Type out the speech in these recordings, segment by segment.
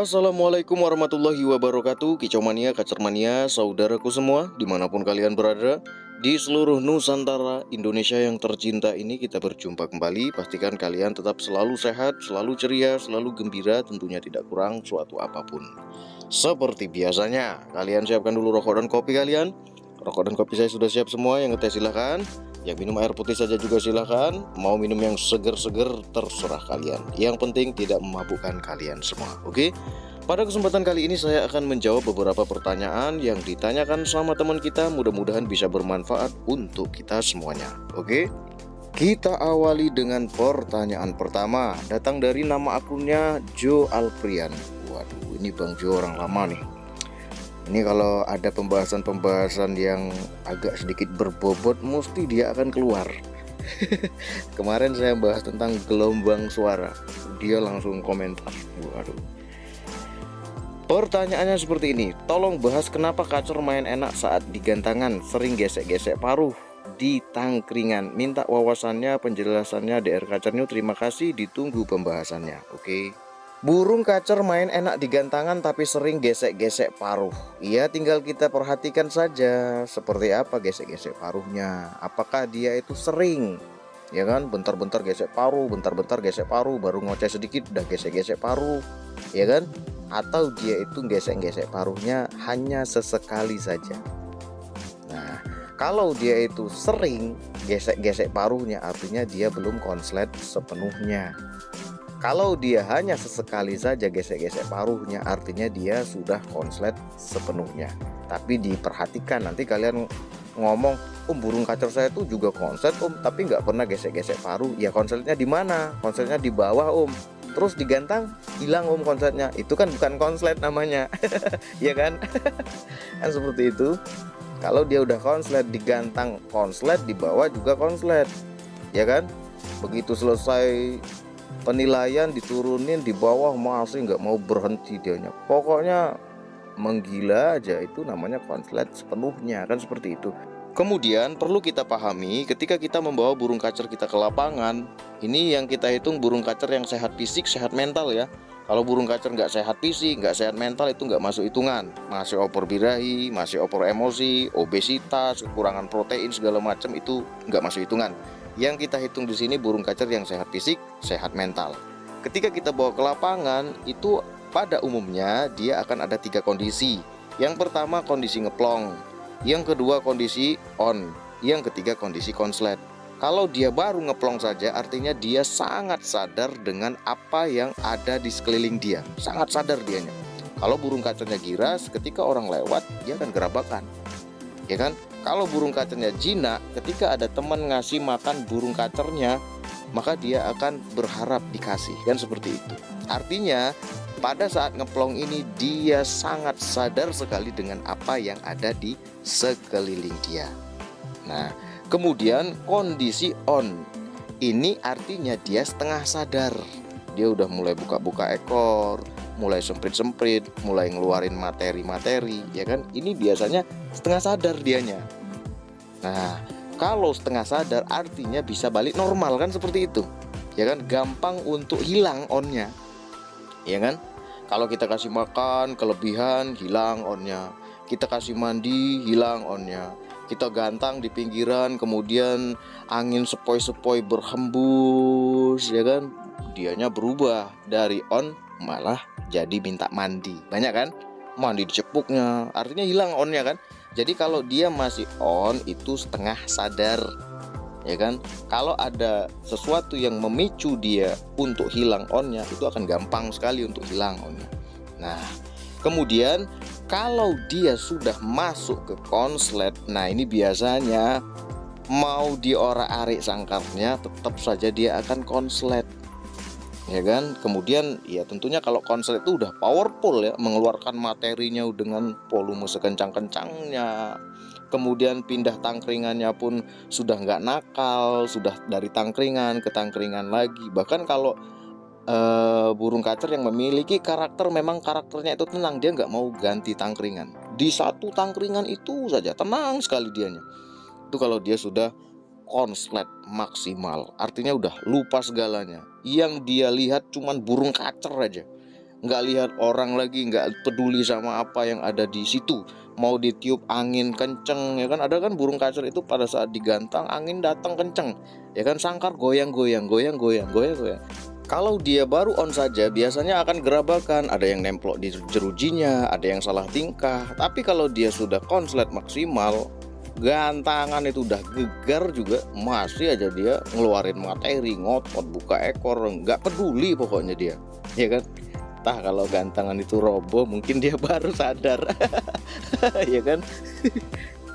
Assalamualaikum warahmatullahi wabarakatuh. Kicau mania, kacer mania, saudaraku semua dimanapun kalian berada di seluruh Nusantara Indonesia yang tercinta ini, kita berjumpa kembali. Pastikan kalian tetap selalu sehat, selalu ceria, selalu gembira, tentunya tidak kurang suatu apapun. Seperti biasanya, kalian siapkan dulu rokok dan kopi kalian. Rokok dan kopi saya sudah siap semua. Yang ngeteh silahkan, yang minum air putih saja juga silahkan. Mau minum yang seger-seger terserah kalian. Yang penting tidak memabukkan kalian semua. Oke? Pada kesempatan kali ini saya akan menjawab beberapa pertanyaan yang ditanyakan sama teman kita. Mudah-mudahan bisa bermanfaat untuk kita semuanya. Oke? Kita awali dengan pertanyaan pertama. Datang dari nama akunnya Joe Alprian. Waduh, ini Bang Joe orang lama nih. Ini kalau ada pembahasan-pembahasan yang agak sedikit berbobot, mesti dia akan keluar. Kemarin saya bahas tentang gelombang suara, dia langsung komentar. Waduh. Pertanyaannya seperti ini. Tolong bahas kenapa kacer main enak saat digantangan, sering gesek-gesek paruh di tangkringan. Minta wawasannya, penjelasannya DR Kacer New. Terima kasih, ditunggu pembahasannya. Oke. Burung kacer main enak di gantangan tapi sering gesek-gesek paruh. Iya, tinggal kita perhatikan saja seperti apa gesek-gesek paruhnya. Apakah dia itu sering, ya kan, bentar-bentar gesek paruh, bentar-bentar gesek paruh, baru ngoceh sedikit udah gesek-gesek paruh, ya kan? Atau dia itu gesek-gesek paruhnya hanya sesekali saja. Nah, kalau dia itu sering gesek-gesek paruhnya, artinya dia belum konslet sepenuhnya. Kalau dia hanya sesekali saja gesek-gesek paruhnya, artinya dia sudah konslet sepenuhnya. Tapi diperhatikan, nanti kalian ngomong, burung kacer saya itu juga konslet tapi nggak pernah gesek-gesek paruh. Ya konsletnya di mana? Konsletnya di bawah Terus digantang, hilang konsletnya. Itu kan bukan konslet namanya. Ya kan? Kan seperti itu. Kalau dia udah konslet, digantang konslet, di bawah juga konslet, ya kan? Begitu selesai penilaian diturunin, di bawah masih nggak mau berhenti dianya. Pokoknya menggila aja, itu namanya konslet sepenuhnya, kan seperti itu. Kemudian perlu kita pahami ketika kita membawa burung kacer kita ke lapangan, ini yang kita hitung burung kacer yang sehat fisik, sehat mental ya. Kalau burung kacer nggak sehat fisik, nggak sehat mental, itu nggak masuk hitungan. Masih opor birahi, masih opor emosi, obesitas, kekurangan protein segala macam, itu nggak masuk hitungan. Yang kita hitung di sini burung kacer yang sehat fisik, sehat mental. Ketika kita bawa ke lapangan, itu pada umumnya dia akan ada 3 kondisi. Yang pertama kondisi ngeplong, yang kedua kondisi on, yang ketiga kondisi konslet. Kalau dia baru ngeplong saja, artinya dia sangat sadar dengan apa yang ada di sekeliling dia. Sangat sadar dianya. Kalau burung kacernya giras, ketika orang lewat, dia akan gerabakan, ya kan? Kalau burung kacernya jinak, ketika ada teman ngasih makan burung kacernya, maka dia akan berharap dikasih, kan seperti itu. Artinya pada saat ngeplong ini dia sangat sadar sekali dengan apa yang ada di sekeliling dia. Nah, kemudian kondisi on, ini artinya dia setengah sadar. Dia udah mulai buka-buka ekor, mulai semprit-semprit, mulai ngeluarin materi-materi, ya kan? Ini biasanya setengah sadar dianya. Nah, kalau setengah sadar artinya bisa balik normal, kan seperti itu, ya kan? Gampang untuk hilang onnya, ya kan? Kalau kita kasih makan kelebihan, hilang onnya. Kita kasih mandi, hilang onnya. Kita gantang di pinggiran, kemudian angin sepoi-sepoi berhembus, ya kan? Dianya berubah dari on malah jadi minta mandi. Banyak kan? Mandi dicepuknya, artinya hilang onnya kan? Jadi kalau dia masih on, itu setengah sadar, ya kan? Kalau ada sesuatu yang memicu dia untuk hilang onnya, itu akan gampang sekali untuk hilang onnya. Nah, kemudian kalau dia sudah masuk ke konslet, nah ini biasanya mau diorak-arik sangkarnya, tetap saja dia akan konslet, ya kan? Kemudian ya tentunya kalau konslet itu udah powerful ya, mengeluarkan materinya dengan volume sekencang-kencangnya. Kemudian pindah tangkringannya pun sudah nggak nakal, sudah dari tangkringan ke tangkringan lagi. Bahkan kalau burung kacer yang memiliki karakter, memang karakternya itu tenang, dia nggak mau ganti tangkringan. Di satu tangkringan itu saja tenang sekali dianya. Itu kalau dia sudah konslet maksimal, artinya udah lupa segalanya. Yang dia lihat cuman burung kacer aja, nggak lihat orang lagi, nggak peduli sama apa yang ada di situ. Mau ditiup angin kenceng, ya kan, ada kan burung kacer itu pada saat digantang angin datang kenceng, ya kan, sangkar goyang-goyang, goyang-goyang, goyang-goyang. Kalau dia baru on saja biasanya akan gerabakan, ada yang nemplok di jerujinya, ada yang salah tingkah. Tapi kalau dia sudah konslet maksimal, gantangan itu udah gegar juga, masih aja dia ngeluarin materi, ngotot, buka ekor, nggak peduli pokoknya dia, ya kan. Entah kalau gantangan itu roboh mungkin dia baru sadar. Ya kan.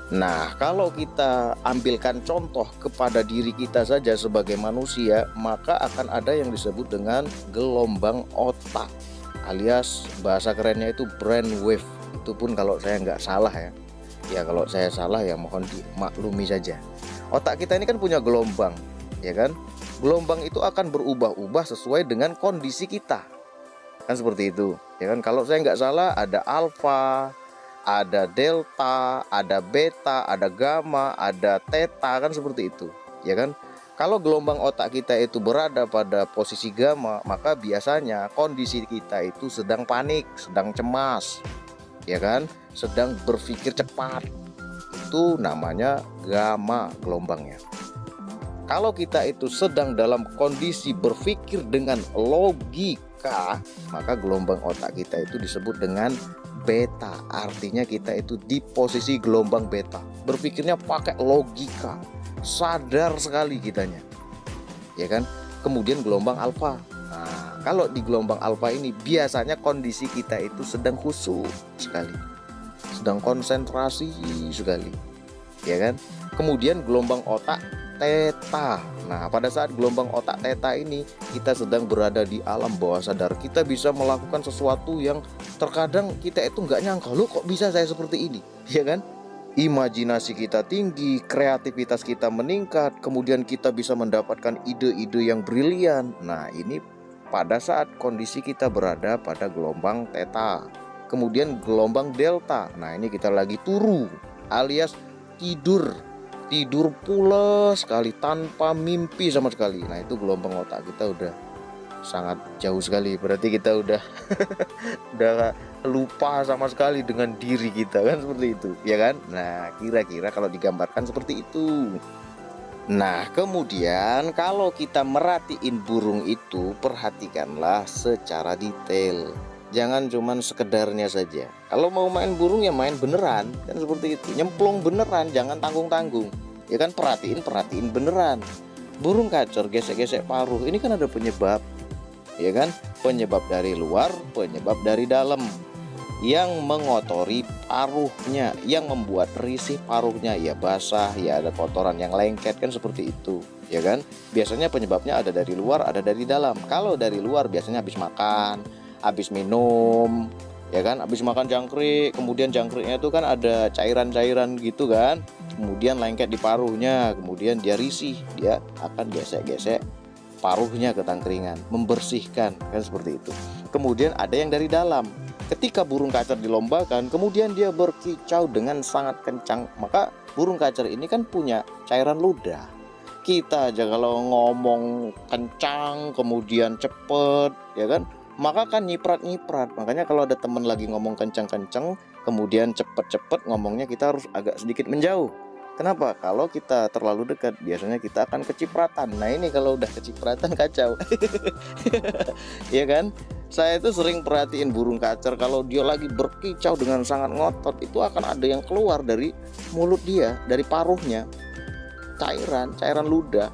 Nah, kalau kita ambilkan contoh kepada diri kita saja sebagai manusia, maka akan ada yang disebut dengan gelombang otak, alias bahasa kerennya itu brainwave. Itu pun kalau saya nggak salah ya. Ya kalau saya salah ya mohon dimaklumi saja. Otak kita ini kan punya gelombang, ya kan? Gelombang itu akan berubah-ubah sesuai dengan kondisi kita. Kan seperti itu, ya kan? Kalau saya nggak salah ada alfa, ada delta, ada beta, ada gamma, ada theta, kan seperti itu, ya kan? Kalau gelombang otak kita itu berada pada posisi gamma, maka biasanya kondisi kita itu sedang panik, sedang cemas, ya kan? Sedang berpikir cepat. Itu namanya gamma gelombangnya. Kalau kita itu sedang dalam kondisi berpikir dengan logika, maka gelombang otak kita itu disebut dengan beta. Artinya kita itu di posisi gelombang beta, berpikirnya pakai logika, sadar sekali kitanya, ya kan. Kemudian gelombang alfa. Nah, kalau di gelombang alfa ini biasanya kondisi kita itu sedang khusyuk sekali, sedang konsentrasi sekali, ya kan. Kemudian gelombang otak theta. Nah, pada saat gelombang otak theta ini kita sedang berada di alam bawah sadar. Kita bisa melakukan sesuatu yang terkadang kita itu nggak nyangka, loh kok bisa saya seperti ini, ya kan. Imajinasi kita tinggi, kreativitas kita meningkat, kemudian kita bisa mendapatkan ide-ide yang brilian. Nah, ini pada saat kondisi kita berada pada gelombang theta. Kemudian gelombang delta. Nah, ini kita lagi turu alias tidur pules sekali tanpa mimpi sama sekali. Nah, itu gelombang otak kita udah sangat jauh sekali. Berarti kita udah udah lupa sama sekali dengan diri kita, kan seperti itu, ya kan. Nah, kira-kira kalau digambarkan seperti itu. Nah, kemudian kalau kita merhatiin burung itu, perhatikanlah secara detail. Jangan cuman sekedarnya saja. Kalau mau main burung ya main beneran, kan seperti itu. Nyemplung beneran, jangan tanggung-tanggung. Ya kan, perhatiin beneran. Burung kacer gesek-gesek paruh ini kan ada penyebab, ya kan? Penyebab dari luar, penyebab dari dalam. Yang mengotori paruhnya, yang membuat risih paruhnya, ya basah, ya ada kotoran yang lengket, kan seperti itu, ya kan? Biasanya penyebabnya ada dari luar, ada dari dalam. Kalau dari luar biasanya habis makan, habis minum, ya kan, habis makan jangkrik, kemudian jangkriknya itu kan ada cairan-cairan gitu kan, kemudian lengket di paruhnya, kemudian dia risih, dia akan gesek-gesek paruhnya ke tangkringan, membersihkan, kan seperti itu. Kemudian ada yang dari dalam. Ketika burung kacer dilombakan, kemudian dia berkicau dengan sangat kencang, maka burung kacer ini kan punya cairan ludah. Kita aja kalau ngomong kencang, kemudian cepet, ya kan, maka kan nyiprat-nyiprat. Makanya kalau ada teman lagi ngomong kencang-kencang, kemudian cepet-cepet ngomongnya, kita harus agak sedikit menjauh. Kenapa? Kalau kita terlalu dekat, biasanya kita akan kecipratan. Nah, ini kalau udah kecipratan kacau. Ya kan? Saya itu sering perhatiin burung kacer, kalau dia lagi berkicau dengan sangat ngotot, itu akan ada yang keluar dari mulut dia, dari paruhnya, cairan ludah.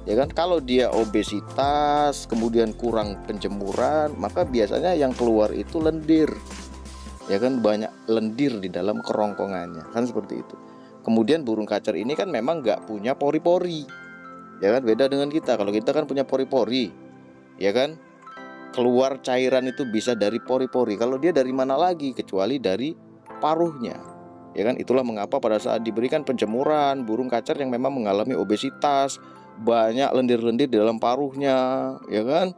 Ya kan, kalau dia obesitas, kemudian kurang penjemuran, maka biasanya yang keluar itu lendir. Ya kan, banyak lendir di dalam kerongkongannya, kan seperti itu. Kemudian burung kacer ini kan memang nggak punya pori-pori, ya kan, beda dengan kita. Kalau kita kan punya pori-pori, ya kan, keluar cairan itu bisa dari pori-pori. Kalau dia dari mana lagi kecuali dari paruhnya, ya kan. Itulah mengapa pada saat diberikan penjemuran, burung kacer yang memang mengalami obesitas, banyak lendir-lendir di dalam paruhnya, ya kan,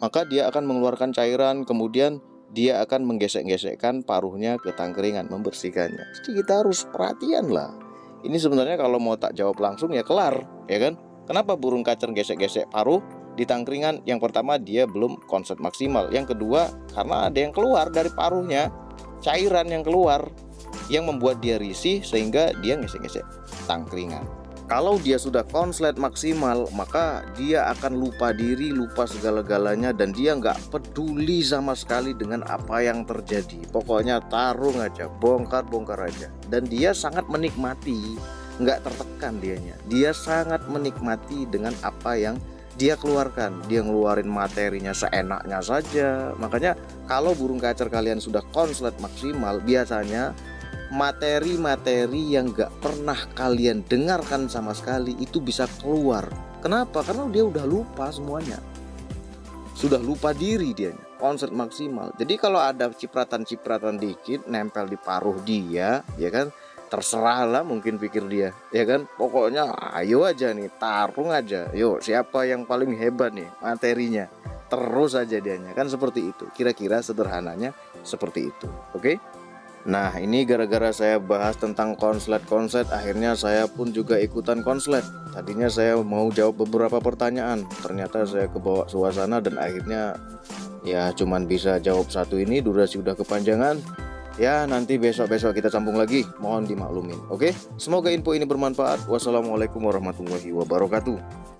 maka dia akan mengeluarkan cairan, kemudian dia akan menggesek-gesekkan paruhnya ke tangkringan, membersihkannya. Jadi kita harus perhatian lah. Ini sebenarnya kalau mau tak jawab langsung ya kelar, ya kan. Kenapa burung kacer gesek-gesek paruh? di tangkringan, yang pertama dia belum konslet maksimal, yang kedua karena ada yang keluar dari paruhnya, cairan yang keluar yang membuat dia risih sehingga dia ngesek-ngesek tangkringan. Kalau dia sudah konslet maksimal, maka dia akan lupa diri, lupa segala-galanya, dan dia nggak peduli sama sekali dengan apa yang terjadi. Pokoknya tarung aja, bongkar-bongkar aja. Dan dia sangat menikmati, nggak tertekan dianya. Dia sangat menikmati dengan apa yang dia keluarkan. Dia ngeluarin materinya seenaknya saja. Makanya kalau burung kacer kalian sudah konslet maksimal, biasanya materi-materi yang gak pernah kalian dengarkan sama sekali itu bisa keluar. Kenapa? Karena dia udah lupa semuanya, sudah lupa diri dia, konslet maksimal. Jadi kalau ada cipratan-cipratan dikit nempel di paruh dia, ya kan, terserah lah mungkin pikir dia, ya kan, pokoknya ayo aja nih, tarung aja, yuk siapa yang paling hebat nih materinya, terus aja dianya, kan seperti itu. Kira-kira sederhananya seperti itu. Oke. Nah, ini gara-gara saya bahas tentang konslet, akhirnya saya pun juga ikutan konslet. Tadinya saya mau jawab beberapa pertanyaan, ternyata saya kebawa suasana dan akhirnya ya cuman bisa jawab satu ini, durasi udah kepanjangan. Ya, nanti besok-besok kita sambung lagi, mohon dimaklumin. Oke, semoga info ini bermanfaat. Wassalamualaikum warahmatullahi wabarakatuh.